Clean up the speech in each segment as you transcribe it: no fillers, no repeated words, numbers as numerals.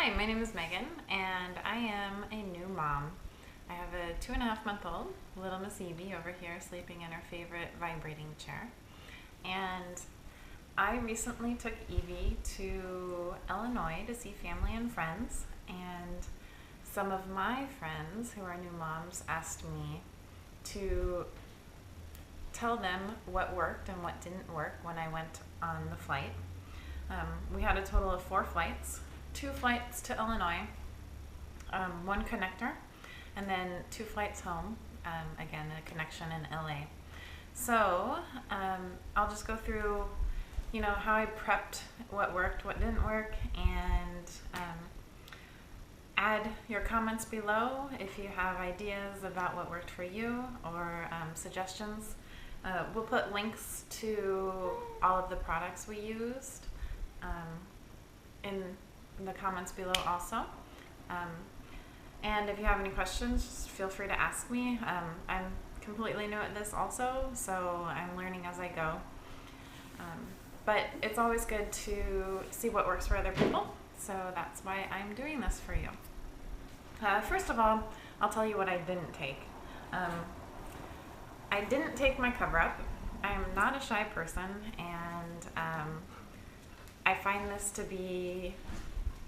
Hi, my name is Megan, and I am a new mom. I have a 2.5-month-old, little Miss Evie, over here sleeping in her favorite vibrating chair. And I recently took Evie to Illinois to see family and friends, and some of my friends who are new moms asked me to tell them what worked and what didn't work when I went on the flight. We had a total of 4 flights, 2 flights to Illinois, 1 connector, and then 2 flights home, again, a connection in LA. So I'll just go through, how I prepped, what worked, what didn't work, and add your comments below if you have ideas about what worked for you or suggestions. We'll put links to all of the products we used in the comments below also. And if you have any questions, just feel free to ask me. I'm completely new at this also, so I'm learning as I go. But it's always good to see what works for other people, so that's why I'm doing this for you. First of all, I'll tell you what I didn't take. I didn't take my cover-up. I'm not a shy person, and I find this to be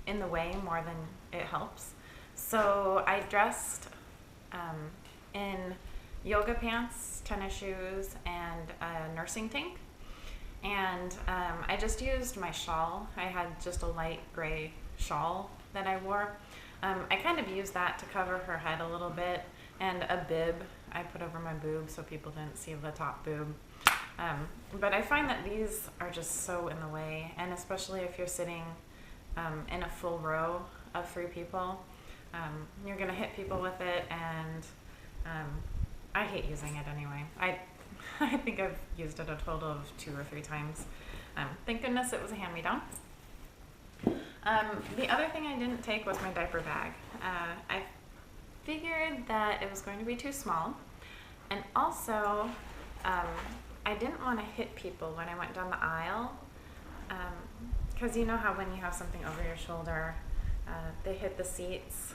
in the way more than it helps. So I dressed in yoga pants, tennis shoes, and a nursing tank. And I just used my shawl. I had just a light gray shawl that I wore. I kind of used that to cover her head a little bit, and a bib I put over my boob so people didn't see the top boob. But I find that these are just so in the way, and especially if you're sitting in a full row of 3 people, you're going to hit people with it, and I hate using it anyway. I think I've used it a total of 2 or 3 times. Thank goodness it was a hand-me-down. The other thing I didn't take was my diaper bag. I figured that it was going to be too small, and also I didn't want to hit people when I went down the aisle, because you know how when you have something over your shoulder, they hit the seats,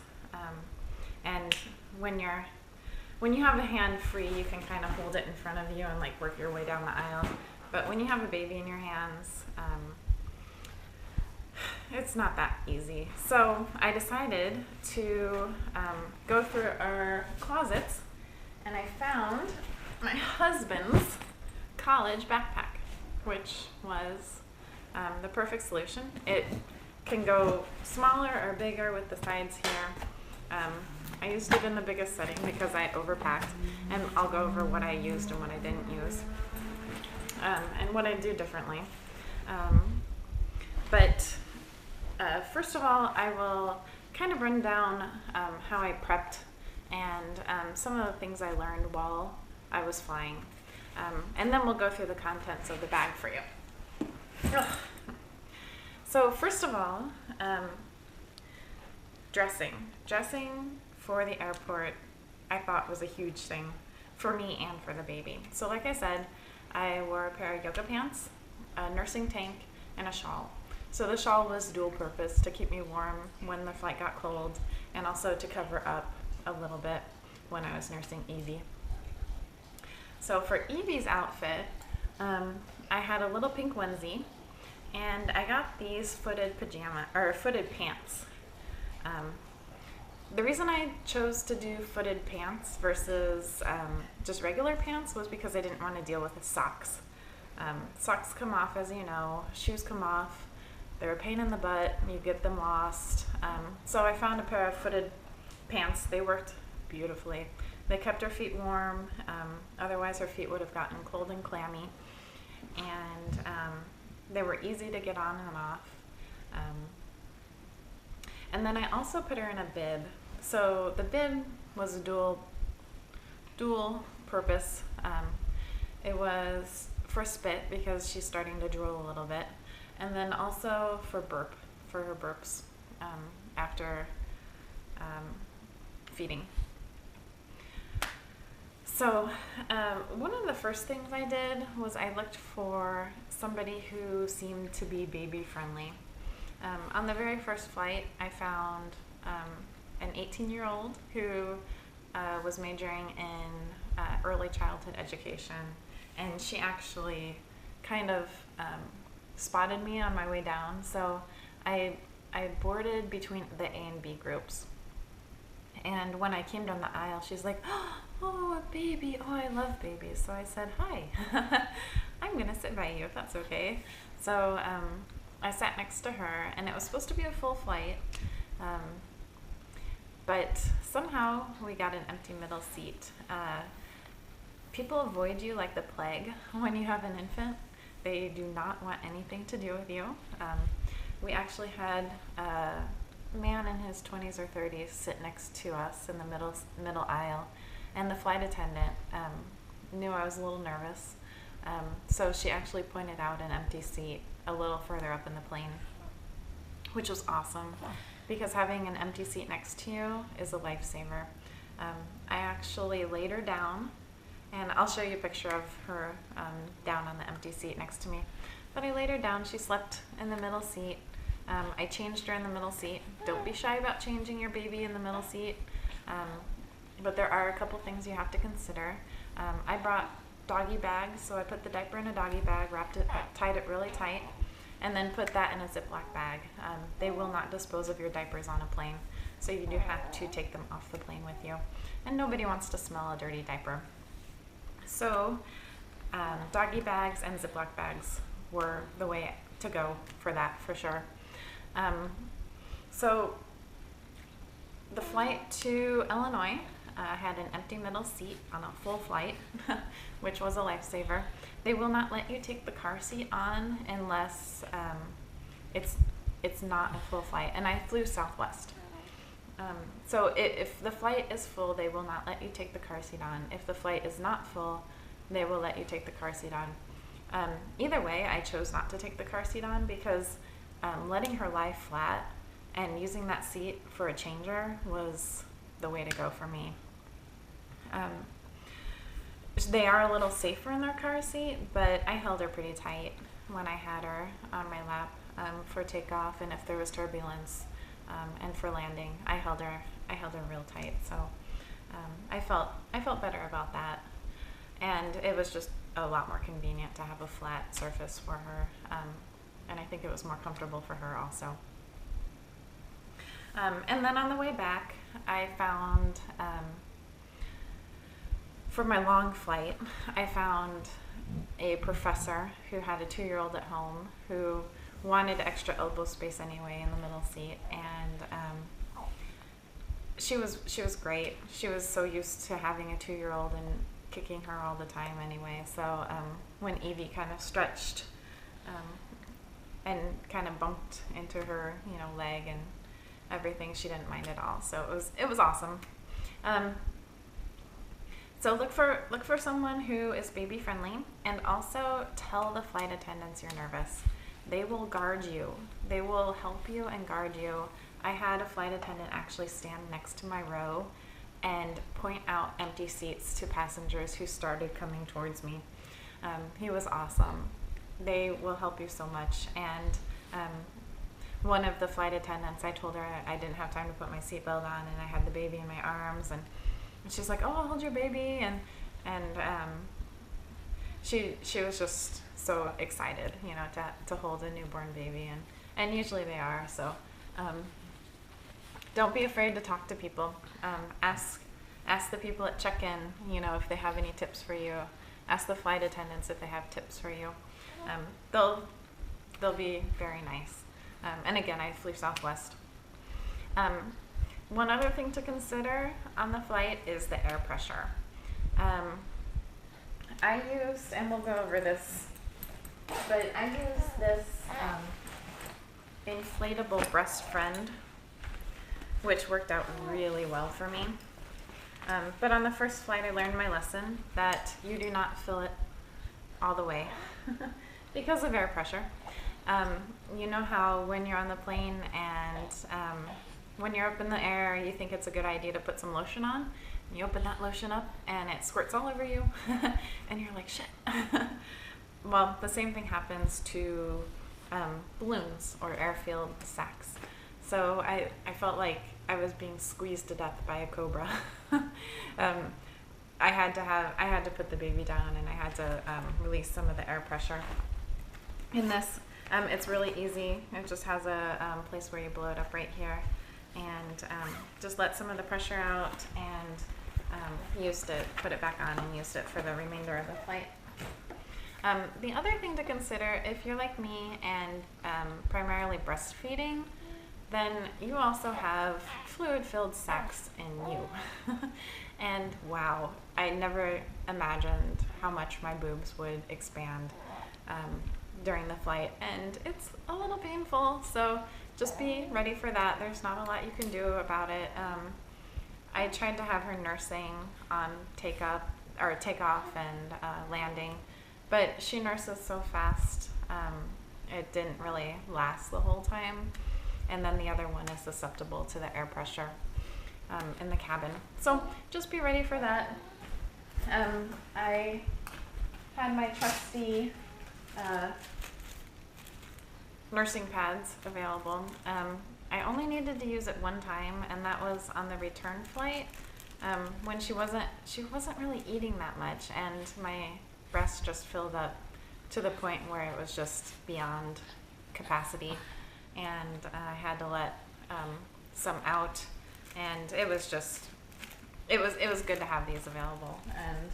and when you have a hand free, you can kind of hold it in front of you and like work your way down the aisle. But when you have a baby in your hands, it's not that easy. So I decided to go through our closets, and I found my husband's college backpack, which was the perfect solution. It can go smaller or bigger with the sides here. I used it in the biggest setting because I overpacked, and I'll go over what I used and what I didn't use, and what I do differently. But first of all, I will kind of run down how I prepped and some of the things I learned while I was flying. And then we'll go through the contents of the bag for you. Ugh. So first of all, dressing. Dressing for the airport I thought was a huge thing for me and for the baby. So like I said, I wore a pair of yoga pants, a nursing tank, and a shawl. So the shawl was dual purpose, to keep me warm when the flight got cold, and also to cover up a little bit when I was nursing Evie. So for Evie's outfit, I had a little pink onesie, and I got these footed pants. The reason I chose to do footed pants versus just regular pants was because I didn't want to deal with the socks. Socks come off, as you know, shoes come off, they're a pain in the butt, you get them lost. So I found a pair of footed pants. They worked beautifully. They kept her feet warm, otherwise her feet would have gotten cold and clammy, and they were easy to get on and off. And then I also put her in a bib. So the bib was a dual purpose. It was for spit because she's starting to drool a little bit, and then also for her burps after feeding. So one of the first things I did was I looked for somebody who seemed to be baby friendly. On the very first flight, I found an 18-year-old who was majoring in early childhood education, and she actually kind of spotted me on my way down. So I boarded between the A and B groups. And when I came down the aisle, she's like, "Oh, a baby. Oh, I love babies." So I said, "Hi, I'm going to sit by you if that's okay." So I sat next to her, and it was supposed to be a full flight. But somehow we got an empty middle seat. People avoid you like the plague when you have an infant. They do not want anything to do with you. We actually had a man in his 20s or 30s sit next to us in the middle aisle, and the flight attendant knew I was a little nervous, so she actually pointed out an empty seat a little further up in the plane, which was awesome, because having an empty seat next to you is a lifesaver. I actually laid her down, and I'll show you a picture of her down on the empty seat next to me. But I laid her down. She slept in the middle seat. I changed her in the middle seat. Don't be shy about changing your baby in the middle seat. But there are a couple things you have to consider. I brought doggy bags, so I put the diaper in a doggy bag, wrapped it, tied it really tight, and then put that in a Ziploc bag. They will not dispose of your diapers on a plane, so you do have to take them off the plane with you. And nobody wants to smell a dirty diaper. So doggy bags and Ziploc bags were the way to go for that, for sure. So the flight to Illinois had an empty middle seat on a full flight, which was a lifesaver. They will not let you take the car seat on unless it's not a full flight. And I flew Southwest. So if the flight is full, they will not let you take the car seat on. If the flight is not full, they will let you take the car seat on. Either way, I chose not to take the car seat on because letting her lie flat and using that seat for a changer was the way to go for me. They are a little safer in their car seat, but I held her pretty tight when I had her on my lap for takeoff, and if there was turbulence and for landing, I held her real tight. So I felt better about that, and it was just a lot more convenient to have a flat surface for her, and I think it was more comfortable for her also. And then on the way back, I found, for my long flight, I found a professor who had a 2-year-old at home who wanted extra elbow space anyway in the middle seat, and she was great. She was so used to having a 2-year-old and kicking her all the time anyway. So when Evie kind of stretched and kind of bumped into her, leg and everything, she didn't mind at all. So it was awesome. So look for someone who is baby friendly, and also tell the flight attendants you're nervous. They will guard you. They will help you and guard you. I had a flight attendant actually stand next to my row and point out empty seats to passengers who started coming towards me. He was awesome. They will help you so much. And one of the flight attendants, I told her I didn't have time to put my seatbelt on, and I had the baby in my arms, and she's like, "Oh, I'll hold your baby," and she was just so excited, to hold a newborn baby, and usually they are. So don't be afraid to talk to people. Ask the people at check-in, if they have any tips for you. Ask the flight attendants if they have tips for you. They'll be very nice. And again, I flew Southwest. One other thing to consider on the flight is the air pressure. I used, and we'll go over this, but I used this inflatable breast friend, which worked out really well for me. But on the first flight, I learned my lesson that you do not fill it all the way because of air pressure. You know how when you're on the plane and when you're up in the air, you think it's a good idea to put some lotion on. You open that lotion up and it squirts all over you and you're like, shit. Well, the same thing happens to balloons or air-filled sacs. So I felt like I was being squeezed to death by a cobra. I had to put the baby down, and I had to release some of the air pressure. In this, it's really easy. It just has a place where you blow it up right here, and just let some of the pressure out, and put it back on and used it for the remainder of the flight. The other thing to consider, if you're like me and primarily breastfeeding, then you also have fluid-filled sacs in you. And wow, I never imagined how much my boobs would expand during the flight, and it's a little painful, so just be ready for that. There's not a lot you can do about it. I tried to have her nursing on takeoff and landing, but she nurses so fast, it didn't really last the whole time. And then the other one is susceptible to the air pressure in the cabin. So just be ready for that. I had my trusty nursing pads available. I only needed to use it one time, and that was on the return flight when she wasn't really eating that much, and my breast just filled up to the point where it was just beyond capacity, and I had to let some out, and it was good to have these available, and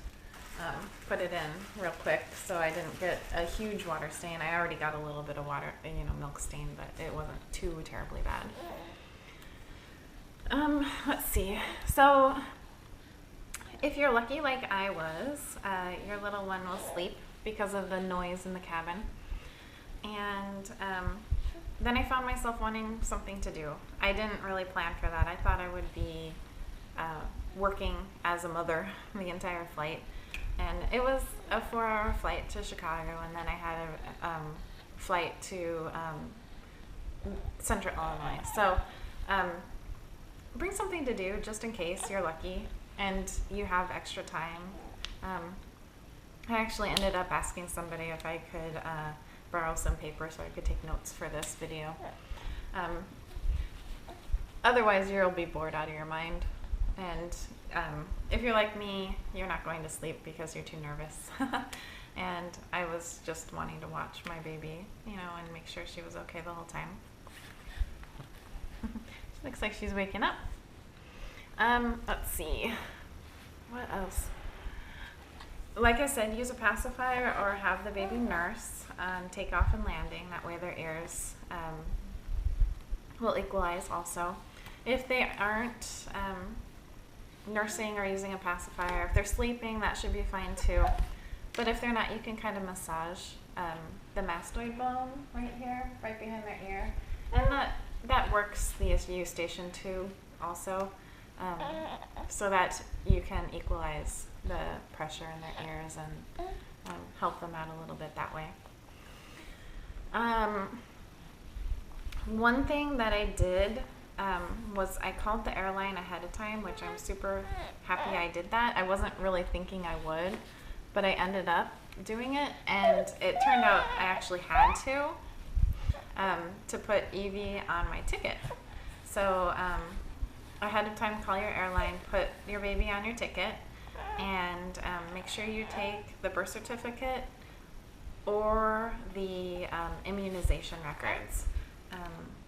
put it in real quick so I didn't get a huge water stain. I already got a little bit of water, milk stain, but it wasn't too terribly bad. Let's see. So if you're lucky like I was, your little one will sleep because of the noise in the cabin. And then I found myself wanting something to do. I didn't really plan for that. I thought I would be working as a mother the entire flight. And it was a 4-hour flight to Chicago, and then I had a flight to Central Illinois. So bring something to do just in case you're lucky and you have extra time. I actually ended up asking somebody if I could borrow some paper so I could take notes for this video. Otherwise, you'll be bored out of your mind. And if you're like me, you're not going to sleep because you're too nervous. And I was just wanting to watch my baby, and make sure she was okay the whole time. She looks like she's waking up. Let's see. What else? Like I said, use a pacifier or have the baby nurse on takeoff and landing. That way their ears will equalize also. If they aren't nursing or using a pacifier, if they're sleeping, that should be fine too. But if they're not, you can kind of massage the mastoid bone right here, right behind their ear. And that works the Eustachian tube also, so that you can equalize the pressure in their ears and help them out a little bit that way. One thing that I did was I called the airline ahead of time, which I'm super happy I did that. I wasn't really thinking I would, but I ended up doing it, and it turned out I actually had to put Evie on my ticket. So ahead of time, call your airline, put your baby on your ticket, and make sure you take the birth certificate or the immunization records.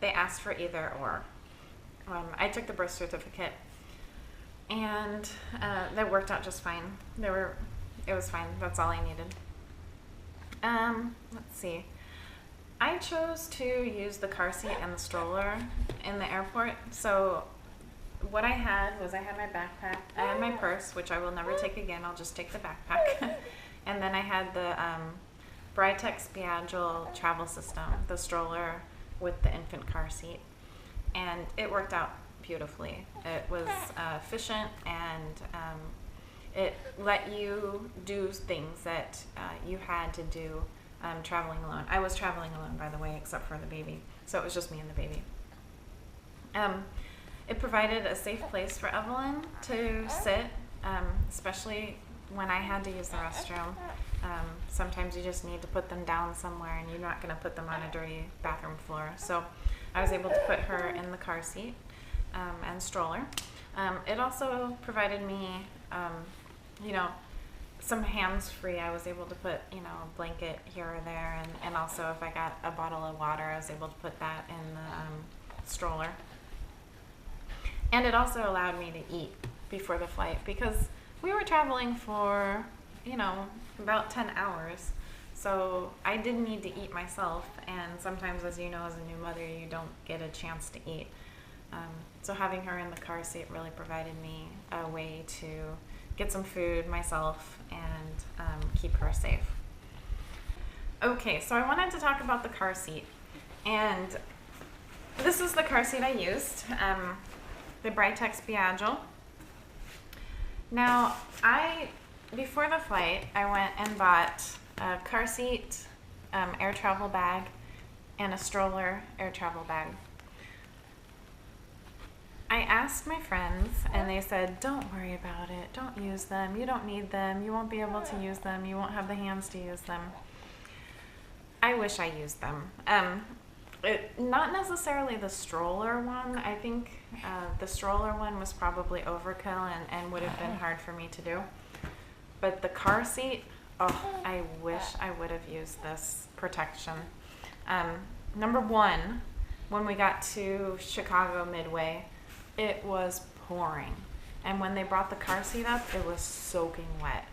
They asked for either or. I took the birth certificate, and that worked out just fine. It was fine. That's all I needed. Let's see. I chose to use the car seat and the stroller in the airport. So what I had was I had my backpack, I had my purse, which I will never take again. I'll just take the backpack. And then I had the Britex Spiagel travel system, the stroller with the infant car seat. And it worked out beautifully. It was efficient, and it let you do things that you had to do traveling alone. I was traveling alone, by the way, except for the baby. So it was just me and the baby. It provided a safe place for Evelyn to sit, especially when I had to use the restroom. Sometimes you just need to put them down somewhere and you're not going to put them on a dirty bathroom floor. So I was able to put her in the car seat and stroller. It also provided me, you know, some hands-free. I was able to put, you know, a blanket here or there, and also if I got a bottle of water, I was able to put that in the stroller. And it also allowed me to eat before the flight because we were traveling for, you know, about 10 hours. So I did need to eat myself, and sometimes, as you know, as a new mother, you don't get a chance to eat. So having her in the car seat really provided me a way to get some food myself and keep her safe. Okay, so I wanted to talk about the car seat, and this is the car seat I used, the Britax Piaggio. Now, before the flight, I went and bought a car seat, air travel bag, and a stroller air travel bag. I asked my friends, and they said, don't worry about it. Don't use them. You don't need them. You won't be able to use them. You won't have the hands to use them. I wish I used them. Not necessarily the stroller one. I think the stroller one was probably overkill and would have been hard for me to do. But the car seat, oh, I wish I would have used this protection. Number one, when we got to Chicago Midway, it was pouring. And when they brought the car seat up, it was soaking wet.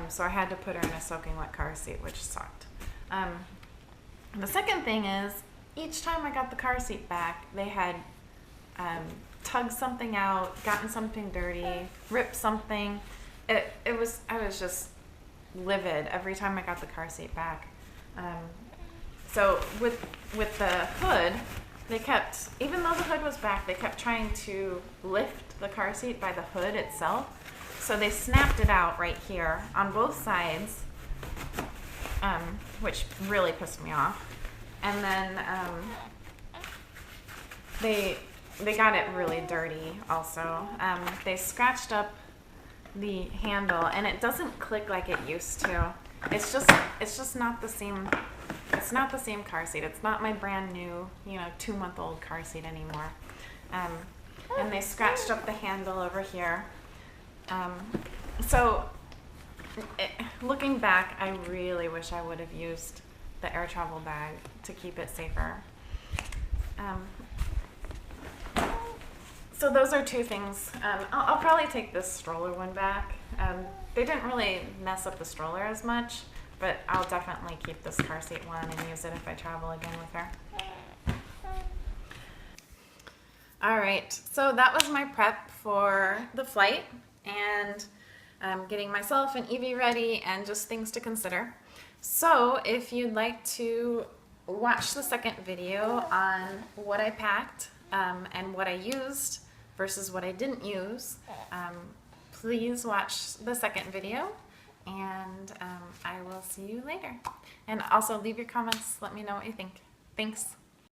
So I had to put her in a soaking wet car seat, which sucked. The second thing is, each time I got the car seat back, they had tugged something out, gotten something dirty, ripped something. I was just livid every time I got the car seat back. So with the hood, they kept, even though the hood was back, they kept trying to lift the car seat by the hood itself. So they snapped it out right here on both sides, which really pissed me off. And then they got it really dirty also. They scratched up the handle, and it doesn't click like it used to. It's just not the same. It's not the same car seat. It's not my brand new, 2-month-old car seat anymore. And they scratched up the handle over here. Looking back, I really wish I would have used the air travel bag to keep it safer. So those are two things. I'll probably take this stroller one back. They didn't really mess up the stroller as much, but I'll definitely keep this car seat one and use it if I travel again with her. All right, so that was my prep for the flight and getting myself and Evie ready and just things to consider. So if you'd like to watch the second video on what I packed and what I used versus what I didn't use, please watch the second video, and I will see you later. And also leave your comments, let me know what you think. Thanks.